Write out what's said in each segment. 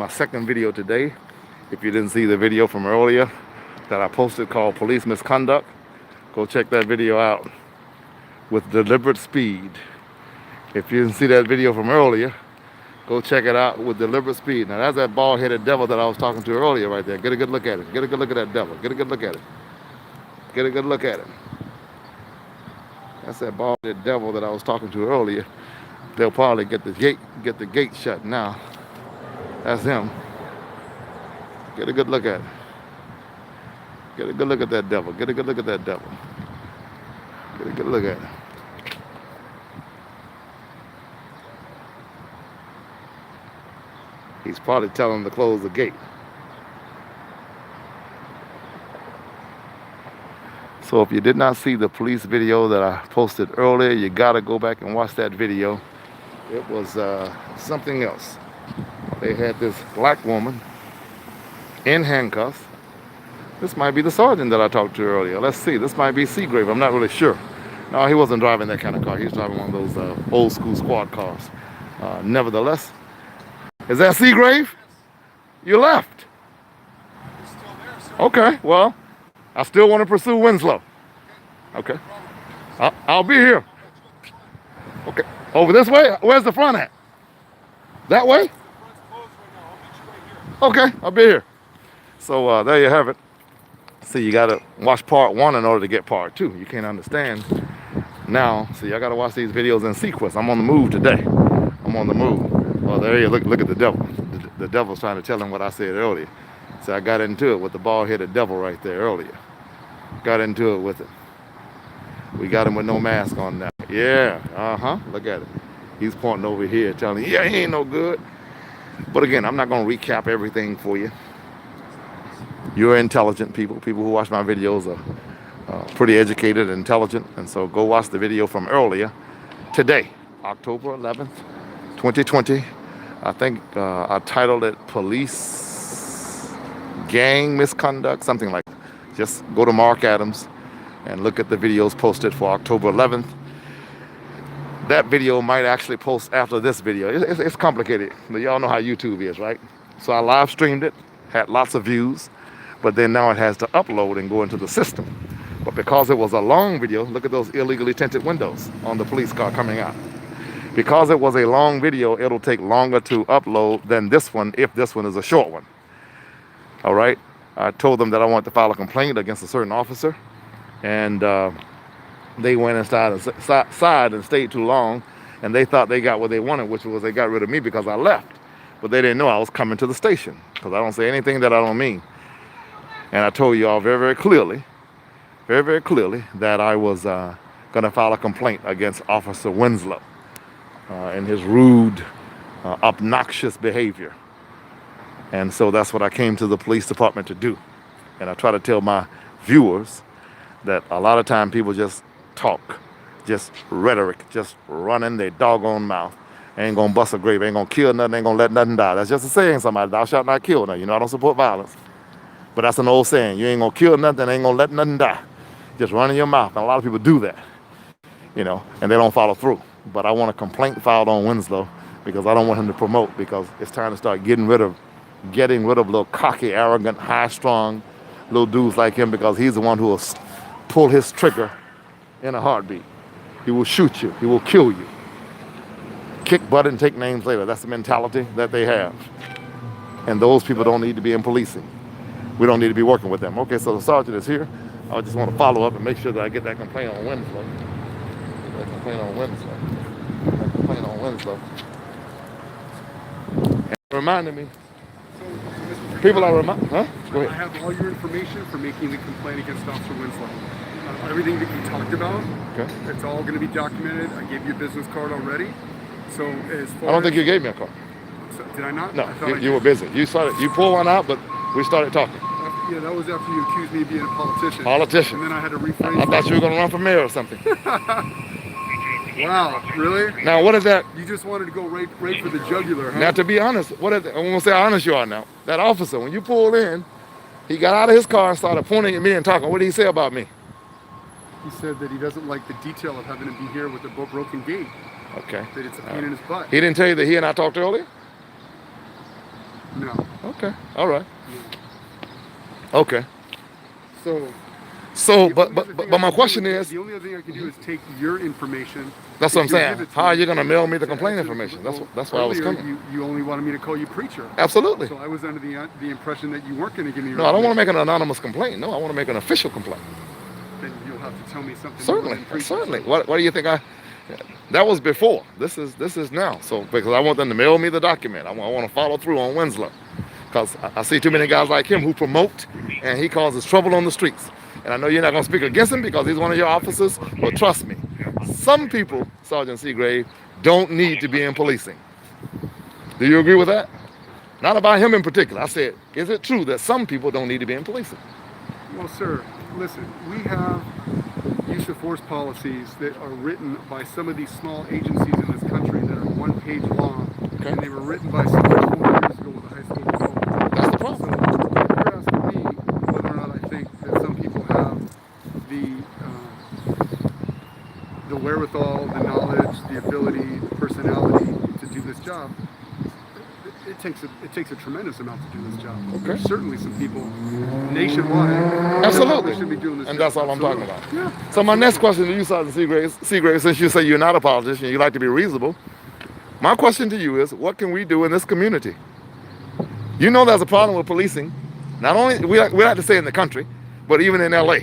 my second video today. If you didn't see the video from earlier that I posted called Police Misconduct, go check that video out with deliberate speed. If you didn't see that video from earlier, go check it out with deliberate speed. Now that's that bald-headed devil that I was talking to earlier right there. Get a good look at it. Get a good look at that devil. Get a good look at it. Get a good look at it. That's that bald-headed devil that I was talking to earlier. They'll probably get the gate shut now. That's him. Get a good look at it. Get a good look at that devil. Get a good look at that devil. Get a good look at it. He's probably telling them to close the gate. So if you did not see the police video that I posted earlier, you gotta go back and watch that video. It was something else. They had this black woman in handcuffs. This might be the sergeant that I talked to earlier. Let's see, this might be Seagrave, I'm not really sure. No, he wasn't driving that kind of car. He was driving one of those old school squad cars. Nevertheless, is that Seagrave? You left. It's still there, sir. Okay, well, I still want to pursue Winslow. Okay. I'll be here. Okay. Over this way? Where's the front at? That way? The front's closed right now. I'll meet you right here. Okay, I'll be here. So there you have it. See, you gotta watch part one in order to get part two. You can't understand now. See, I gotta watch these videos in sequence. I'm on the move today. I'm on the move. Well, there you look at the devil. The devil's trying to tell him what I said earlier. So I got into it with the bald-headed devil right there earlier. Got into it with it. We got him with no mask on now. Yeah, look at it. He's pointing over here telling me, yeah, he ain't no good. But again, I'm not gonna recap everything for you. You're intelligent people. People who watch my videos are pretty educated and intelligent. And so go watch the video from earlier today, October 11th, 2020. I think I titled it Police Gang Misconduct, something like that. Just go to Mark Adams and look at the videos posted for October 11th. That video might actually post after this video. It's complicated, but y'all know how YouTube is, right? So I live streamed it, had lots of views, but then now it has to upload and go into the system. But because it was a long video, look at those illegally tinted windows on the police car coming out. Because it was a long video, it'll take longer to upload than this one if this one is a short one. All right? I told them that I wanted to file a complaint against a certain officer, and they went inside and stayed too long, and they thought they got what they wanted, which was they got rid of me because I left. But they didn't know I was coming to the station, because I don't say anything that I don't mean. And I told you all very, very clearly that I was going to file a complaint against Officer Winslow and his rude, obnoxious behavior. And so that's what I came to the police department to do. And I try to tell my viewers that a lot of time people just talk, just rhetoric, just running their doggone mouth. Ain't gonna bust a grave, ain't gonna kill nothing, ain't gonna let nothing die. That's just a saying, somebody, thou shalt not kill. Now, you know I don't support violence. But that's an old saying. You ain't gonna kill nothing, ain't gonna let nothing die. Just running your mouth. And a lot of people do that, you know, and they don't follow through. But I want a complaint filed on Winslow because I don't want him to promote, because it's time to start getting rid of little cocky, arrogant, high-strung little dudes like him, because he's the one who will pull his trigger in a heartbeat. He will shoot you. He will kill you. Kick butt and take names later. That's the mentality that they have. And those people don't need to be in policing. We don't need to be working with them. Okay, so the sergeant is here. I just want to follow up and make sure that I get that complaint on Winslow. That complaint on Winslow. And reminding me, people are reminding, huh? Go ahead. I have all your information for making the complaint against Officer Winslow. Everything that you talked about, Okay. it's all going to be documented. I gave you a business card already. So as far I don't think you gave me a card. Did I not? No, I thought you were busy. You pulled one out, but we started talking. Yeah, that was after you accused me of being a politician. Politician. And then I had to rephrase I thought you were going to run for mayor or something. Wow, really? Now, what is that? You just wanted to go right for the jugular, huh? Now, to be honest, what is it? I'm going to say how honest you are now. That officer, when you pulled in, he got out of his car and started pointing at me and talking. What did he say about me? He said that he doesn't like the detail of having to be here with a broken gate. Okay. That it's a pain in his butt. He didn't tell you that he and I talked earlier? No. Okay. All right. No. Okay. So So, the only other thing but I my can do question is, is, the only other thing I can do is take your information. that's what I'm if you'll saying. give it to How are me, you gonna mail me the to complaint answer information? well, That's why I was earlier coming. you only wanted me to call you preacher. Absolutely. So I was under the impression that you weren't going to give me your No, I don't want to information. make an anonymous complaint. No, I want to make an official complaint. Then you'll have to tell me something more Certainly, than preacher. certainly. What do you think that was before? This is now. So because I want them to mail me the document. I want to follow through on Winslow. Because I see too many guys like him who promote and he causes trouble on the streets. And I know you're not going to speak against him because he's one of your officers, but trust me, some people, Sergeant Seagrave, don't need to be in policing. Do you agree with that? Not about him in particular. I said, is it true that some people don't need to be in policing? Well, sir, listen, we have use of force policies that are written by some of these small agencies in this country that are 1 page long. Okay. And they were written by somebody 4 years ago with a high school diploma. That's the So problem. if you're asking me whether or not I think that some people have the wherewithal, the knowledge, the ability, the personality to do this job, it takes a tremendous amount to do this job. Okay. There's certainly some people nationwide Absolutely. that should be doing this And job. that's all I'm talking Absolutely. about. Yeah. So my next question to you, Sergeant Seagrave, since you say you're not a politician, you like to be reasonable, my question to you is, what can we do in this community? You know there's a problem with policing. Not only, we like to say in the country, but even in LA.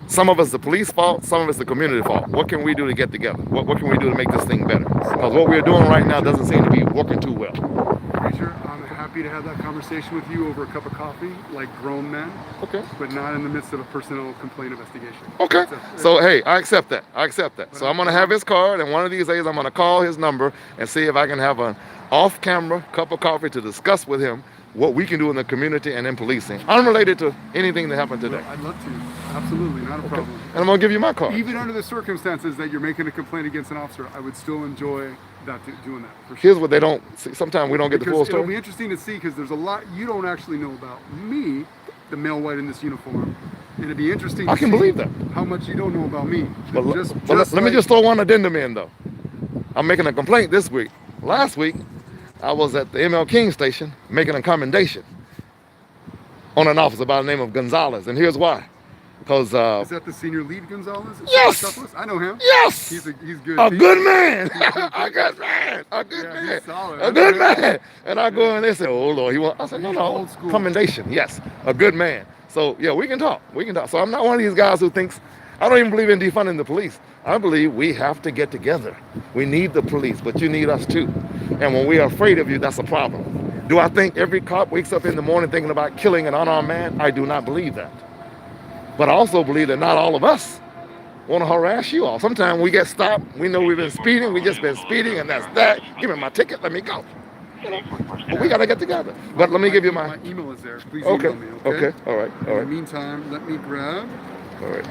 Some of it's the police fault, some of it's the community fault. What can we do to get together? What can we do to make this thing better? Because what we're doing right now doesn't seem to be working too well. Preacher, I'm happy to have that conversation with you over a cup of coffee, like grown men, Okay. but not in the midst of a personnel complaint investigation. Okay. So, hey, I accept that. I accept that. So I'm going to have his card, and one of these days I'm going to call his number and see if I can have an off-camera cup of coffee to discuss with him what we can do in the community and in policing, unrelated to anything that happened today. I'd love to. Absolutely, not a problem. And I'm going to give you my card. Even under the circumstances that you're making a complaint against an officer, I would still enjoy doing that. For sure. Here's what they don't see. Sometimes we don't get the full Because it'll be story. interesting to see, because there's a lot you don't actually know about me, the male white in this uniform. And it'd be interesting to I can see believe that. how much you don't know about me. But let me just throw one addendum in, though. I'm making a complaint this week. Last week, I was at the ML King station making a commendation on an officer by the name of Gonzalez. And here's why. Because Is that the senior lead Gonzalez? Yes! I know him. Yes! He's good. A good man. A good man. A good Yeah, man. he's solid. A good man. And I go in there and say, oh, Lord. I said, no. Old school. Commendation. Yes. A good man. So, yeah, we can talk. So I'm not one of these guys who thinks, I don't even believe in defunding the police. I believe we have to get together. We need the police, but you need us too. And when we are afraid of you, that's a problem. Do I think every cop wakes up in the morning thinking about killing an unarmed man? I do not believe that. But I also believe that not all of us want to harass you all. Sometimes we get stopped. We know we've been speeding. We just been speeding, and that's that. Give me my ticket. Let me go. You know? But we got to get together. But let me give you my email is there. Please okay. email me. Okay. All right. In the meantime, let me grab. All right.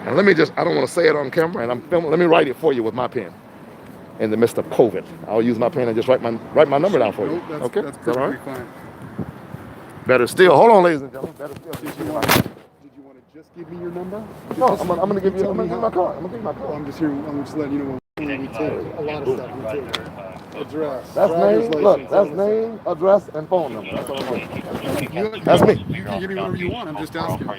And let me I don't want to say it on camera, and I'm filming. Let me write it for you with my pen. In the midst of COVID, I'll use my pen and just write my number down for you. Nope, Okay. That's perfectly fine. Better still. Hold on, ladies and gentlemen. Better still. Did you want to just give me your number? No, I'm gonna give you. I'm gonna give you my card. I'm just letting you know what we take. A lot of stuff we take. Address. That's driver's name. license, Look, that's name, address, and phone number. That's all I'm doing. That's me. You can give me whatever you want. I'm just asking.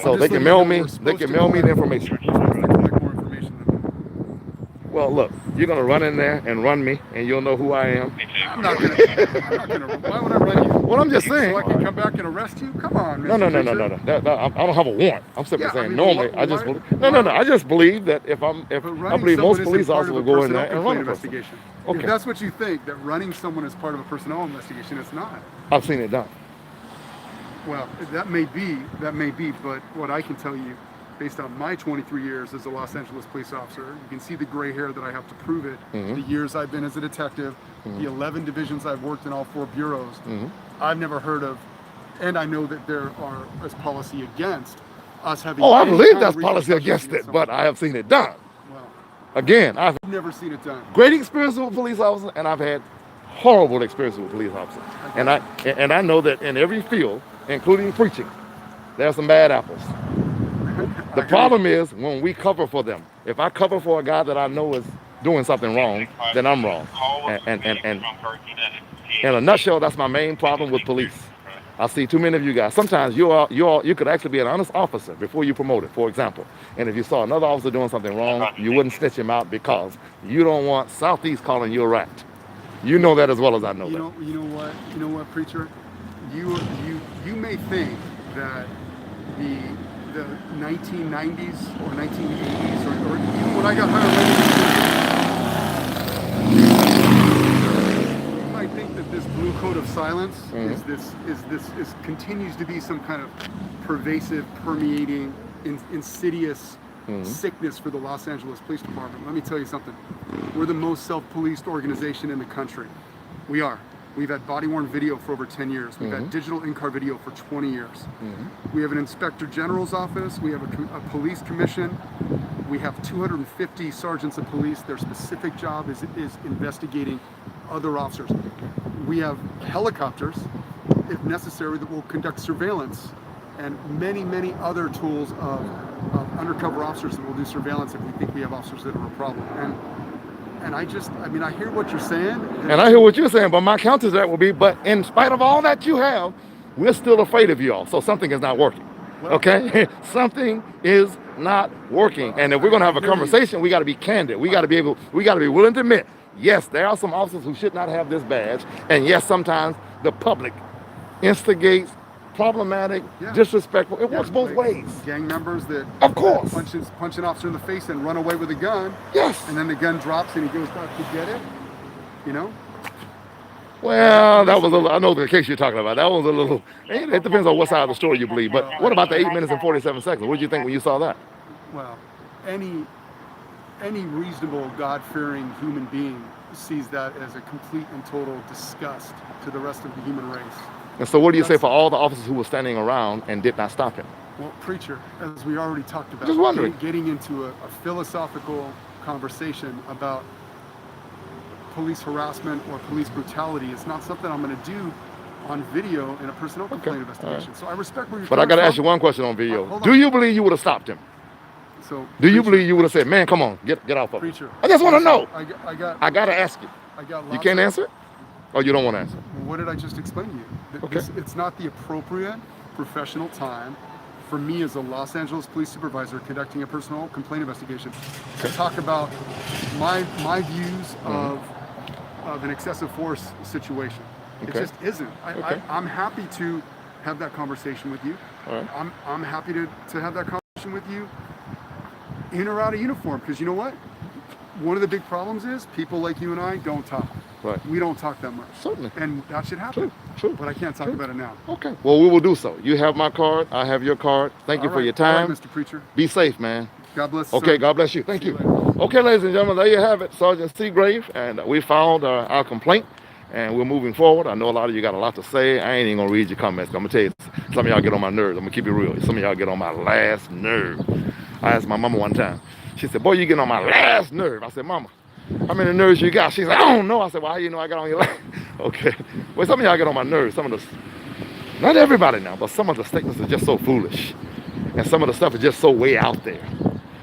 So they can mail me. They can mail me the information. Collect more information than me. Well, look, you're gonna run in there and run me, and you'll know who I am. I'm not gonna. Why would I run you? Well, I'm just saying. So I can come back and arrest you? Come on, No. Mr. Preacher. I don't have a warrant. I'm simply Yeah, saying. I mean, Normally, why- I just why- believe. No. I just believe that if I believe most police officers will go in there and run a person. investigation. Okay. If that's what you think, that running someone is part of a personnel investigation, it's not. I've seen it done. Well, that may be, but what I can tell you, based on my 23 years as a Los Angeles police officer, you can see the gray hair that I have to prove it, the years I've been as a detective, the 11 divisions I've worked in all 4 bureaus. I've never heard of, and I know that there is policy against us having. Oh, I any believe kind that's of policy against it, but I have seen it done. Well, Again, I've I've never seen it done. great experience with police officers, and I've had horrible experience with police officers. And I know that in every field, including preaching, there are some bad apples. The problem is when we cover for them. If I cover for a guy that I know is doing something wrong, then I'm wrong. And In a nutshell, that's my main problem with police. I see too many of you guys. Sometimes you could actually be an honest officer before you promote it, for example. And if you saw another officer doing something wrong, you wouldn't snitch him out because you don't want Southeast calling you a rat. You know that as well as I know that. You know what, preacher? You may think that the 1990s or 1980s or even when I got hired, you might think that this blue coat of silence is continues to be some kind of pervasive, permeating, insidious sickness for the Los Angeles Police Department. Let me tell you something. We're the most self-policed organization in the country. We are. We've had body-worn video for over 10 years. We've had digital in-car video for 20 years. We have an Inspector General's office. We have a police commission. We have 250 sergeants of police. Their specific job is investigating other officers. We have helicopters, if necessary, that will conduct surveillance, and many, many other tools of undercover officers that will do surveillance if we think we have officers that are a problem. And I hear what you're saying. And I hear what you're saying, but my counter to that will be, but in spite of all that you have, we're still afraid of you all. So something is not working. Okay? Something is not working. And if we're going to have a conversation, we got to be candid. We got to be willing to admit, yes, there are some officers who should not have this badge. And yes, sometimes the public instigates problematic, disrespectful. It works both ways. Gang members that, of course, punch an officer in the face and run away with a gun. Yes. And then the gun drops and he goes back to get it. You know. Well, that was a little. I know the case you're talking about. That was a little. It depends on what side of the story you believe. But what about the 8 minutes and 47 seconds? What did you think when you saw that? Well, any reasonable, God-fearing human being sees that as a complete and total disgust to the rest of the human race. And so what do you say for all the officers who were standing around and did not stop him? Well, preacher, as we already talked about, just wondering. Getting into a philosophical conversation about police harassment or police brutality is not something I'm going to do on video in a personnel complaint investigation. Right. So I respect where you're But I got to ask you one question on video. Do you believe you would have stopped him? So do you believe you would have said, man, come on, get off of preacher, it? I just want to know. I got to ask you. You can't answer it? Or you don't want to answer? What did I just explain to you? It's not the appropriate professional time for me as a Los Angeles police supervisor conducting a personal complaint investigation to talk about my views of an excessive force situation. It just isn't. I'm happy to have that conversation with you. Right. I'm happy to have that conversation with you in or out of uniform, because you know what? One of the big problems is people like you and I don't talk. Right. We don't talk that much. Certainly. And that should happen. True. But I can't talk about it now. Okay. Well, we will do so. You have my card. I have your card. Thank you for your time. All right, Mr. Preacher. Be safe, man. God bless. Okay, sir. God bless you. Thank you. Okay, ladies and gentlemen, there you have it. Sergeant Seagrave, and we filed our complaint, and we're moving forward. I know a lot of you got a lot to say. I ain't even going to read your comments. I'm going to tell you, some of y'all get on my nerves. I'm going to keep it real. Some of y'all get on my last nerve. I asked my mama one time. She said, boy, you get on my last nerve. I said, mama, how many nerves you got? She's like, I don't know. I said, well, how you know I got on your last? Okay. Well, some of y'all get on my nerves. Some of the, not everybody now, but some of the statements are just so foolish. And some of the stuff is just so way out there.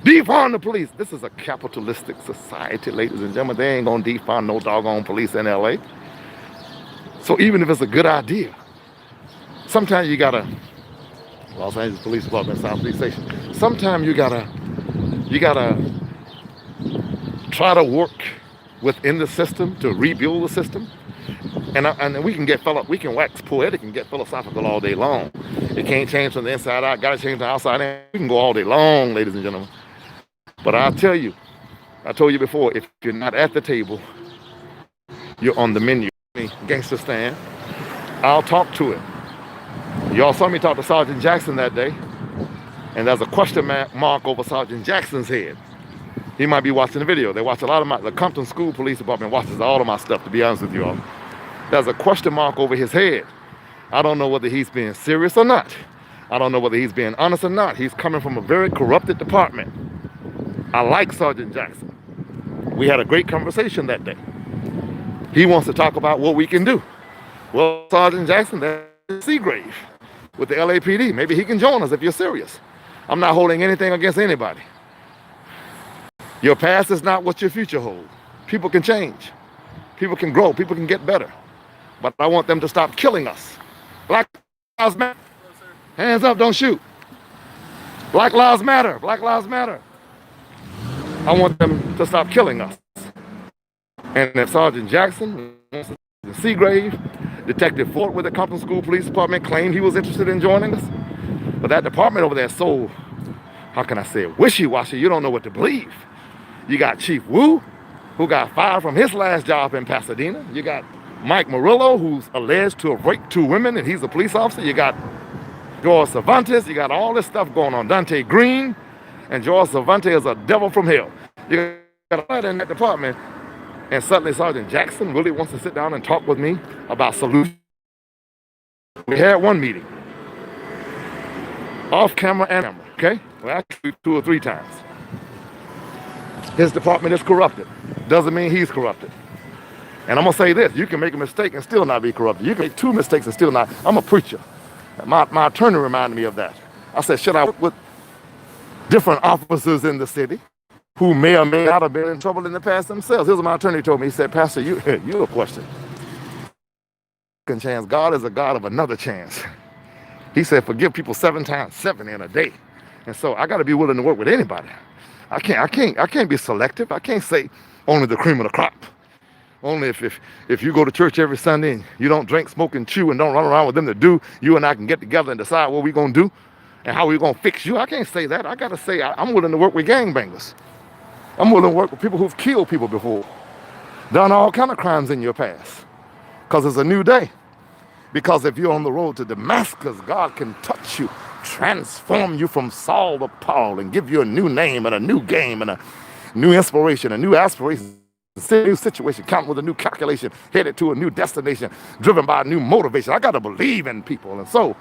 Defund the police. This is a capitalistic society, ladies and gentlemen. They ain't gonna defund no doggone police in LA. So even if it's a good idea, sometimes you gotta, Los Angeles Police Department, Southeast Station, sometimes you gotta try to work within the system to rebuild the system. And we can wax poetic and get philosophical all day long. It can't change from the inside out, gotta change from the outside in. We can go all day long, ladies and gentlemen. But I'll tell you, I told you before, if you're not at the table, you're on the menu. Gangster stand, I'll talk to it. Y'all saw me talk to Sergeant Jackson that day, and there's a question mark over Sergeant Jackson's head. He might be watching the video. They watch a lot of the Compton School Police Department watches all of my stuff, to be honest with you all. There's a question mark over his head. I don't know whether he's being serious or not. I don't know whether he's being honest or not. He's coming from a very corrupted department. I like Sergeant Jackson. We had a great conversation that day. He wants to talk about what we can do. Well, Sergeant Jackson, that's Seagrave with the LAPD. Maybe he can join us if you're serious. I'm not holding anything against anybody. Your past is not what your future holds. People can change. People can grow. People can get better. but I want them to stop killing us. Black lives matter. Hands up, don't shoot. Black lives matter. Black lives matter. I want them to stop killing us. And if Sergeant Jackson, Seagrave, Detective Fort with the Compton School Police Department claimed he was interested in joining us, but that department over there is so, how can I say it, wishy-washy, you don't know what to believe. You got Chief Wu, who got fired from his last job in Pasadena. You got Mike Murillo, who's alleged to have raped 2 women, and he's a police officer. You got George Cervantes. You got all this stuff going on. Dante Green, and George Cervantes is a devil from hell. You got a lot in that department, and suddenly Sergeant Jackson really wants to sit down and talk with me about solutions. We had one meeting, off camera and camera, okay? Well, actually 2 or 3 times. His department is corrupted. Doesn't mean he's corrupted. And I'm gonna say this, you can make a mistake and still not be corrupted. You can make 2 mistakes and still not. I'm a preacher. My attorney reminded me of that. I said, should I work with different officers in the city who may or may not have been in trouble in the past themselves? Here's what my attorney told me. He said, Pastor, you're a question. Second chance. God is a God of another chance. He said, forgive people 7 times 7 in a day. And so I got to be willing to work with anybody. I can't be selective. I can't say only the cream of the crop. Only if you go to church every Sunday and you don't drink, smoke, and chew and don't run around with them to do, you and I can get together and decide what we're going to do and how we're going to fix you. I can't say that. I got to say I'm willing to work with gangbangers. I'm willing to work with people who've killed people before, done all kind of crimes in your past, because it's a new day. Because if you're on the road to Damascus, God can touch you, transform you from Saul to Paul, and give you a new name and a new game and a new inspiration, a new aspiration, a new situation, counting with a new calculation, headed to a new destination, driven by a new motivation. I got to believe in people. And so,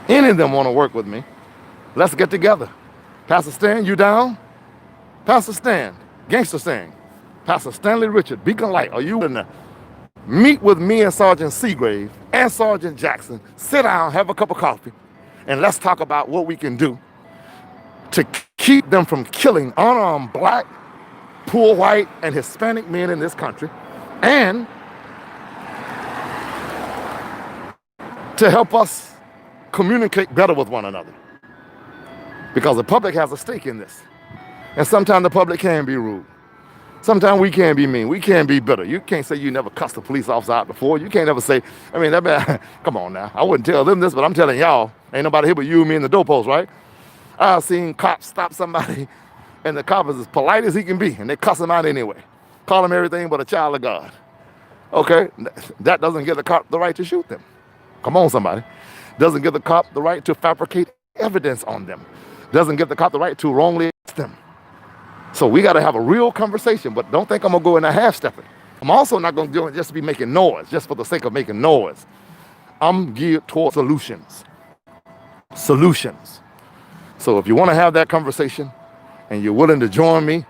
any of them want to work with me, let's get together. Pastor Stan, you down? Pastor Stan, Gangster Stan, Pastor Stanley Richard, Beacon Light, are you willing to meet with me and Sergeant Seagrave and Sergeant Jackson, sit down, have a cup of coffee, and let's talk about what we can do to keep them from killing unarmed black, poor white, and Hispanic men in this country, and to help us communicate better with one another. Because the public has a stake in this. And sometimes the public can be rude. Sometimes we can be mean. We can be bitter. You can't say you never cussed a police officer out before. You can't ever say, come on now. I wouldn't tell them this, but I'm telling y'all, ain't nobody here but you, me, and the doorpost, right? I've seen cops stop somebody, and the cop is as polite as he can be, and they cuss him out anyway. Call him everything but a child of God. Okay? That doesn't give the cop the right to shoot them. Come on, somebody. Doesn't give the cop the right to fabricate evidence on them. Doesn't give the cop the right to wrongly arrest them. So we got to have a real conversation, but don't think I'm going to go in a half-stepping. I'm also not going to do it just to be making noise, just for the sake of making noise. I'm geared toward solutions. Solutions. So if you want to have that conversation and you're willing to join me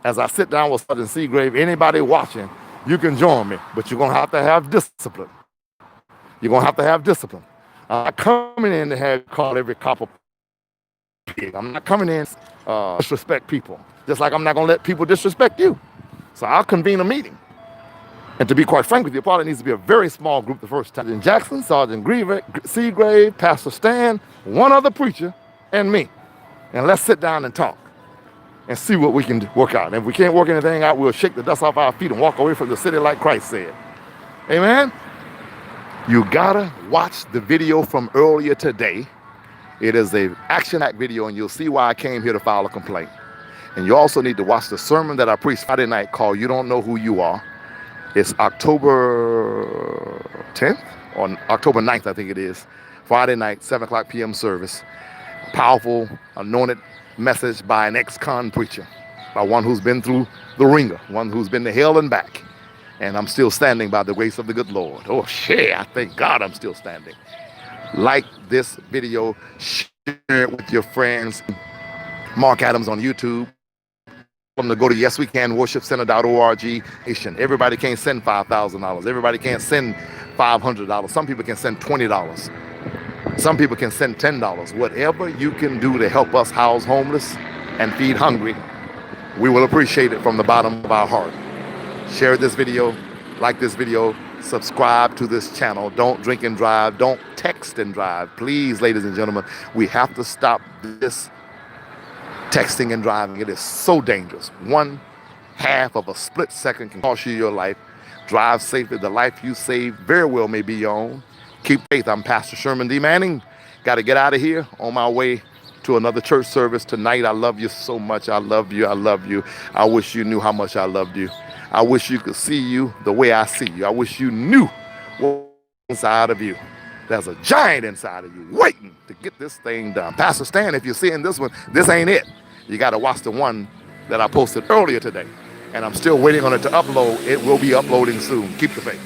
as I sit down with Sergeant Seagrave, anybody watching, you can join me, but you're going to have discipline. You're going to have discipline. I'm not coming in to have call every cop a pig. I'm not coming in disrespect people. Just like I'm not going to let people disrespect you. So I'll convene a meeting. And to be quite frank with you, probably needs to be a very small group the first time. Sergeant Jackson, Sergeant Seagrave, Pastor Stan, one other preacher, and me. And let's sit down and talk and see what we can work out. And if we can't work anything out, we'll shake the dust off our feet and walk away from the city like Christ said. Amen? You gotta watch the video from earlier today. It is an action-packed video, and you'll see why I came here to file a complaint. And you also need to watch the sermon that I preached Friday night called You Don't Know Who You Are. It's October 10th or October 9th, I think it is. Friday night, 7 o'clock p.m. service. Powerful, anointed message by an ex-con preacher, by one who's been through the ringer, one who's been to hell and back. And I'm still standing by the grace of the good Lord. Oh, shit, I thank God I'm still standing. Like this video, share it with your friends. Mark Adams on YouTube. Them to go to yeswecanworshipcenter.org. Everybody can't send $5,000. Everybody can't send $500. Some people can send $20. Some people can send $10. Whatever you can do to help us house homeless and feed hungry, we will appreciate it from the bottom of our heart. Share this video, like this video, subscribe to this channel. Don't drink and drive. Don't text and drive. Please, ladies and gentlemen, we have to stop this texting and driving. It is so dangerous. 1/2 of a split second can cost you your life. Drive safely. The life you save very well may be your own. Keep faith. I'm Pastor Sherman D.Manning. Got to get out of here on my way to another church service tonight. I love you so much. I love you. I love you. I wish you knew how much I loved you. I wish you could see you the way I see you. I wish you knew what's inside of you. There's a giant inside of you waiting to get this thing done. Pastor Stan, if you're seeing this one, this ain't it. You got to watch the one that I posted earlier today. And I'm still waiting on it to upload. It will be uploading soon. Keep the faith.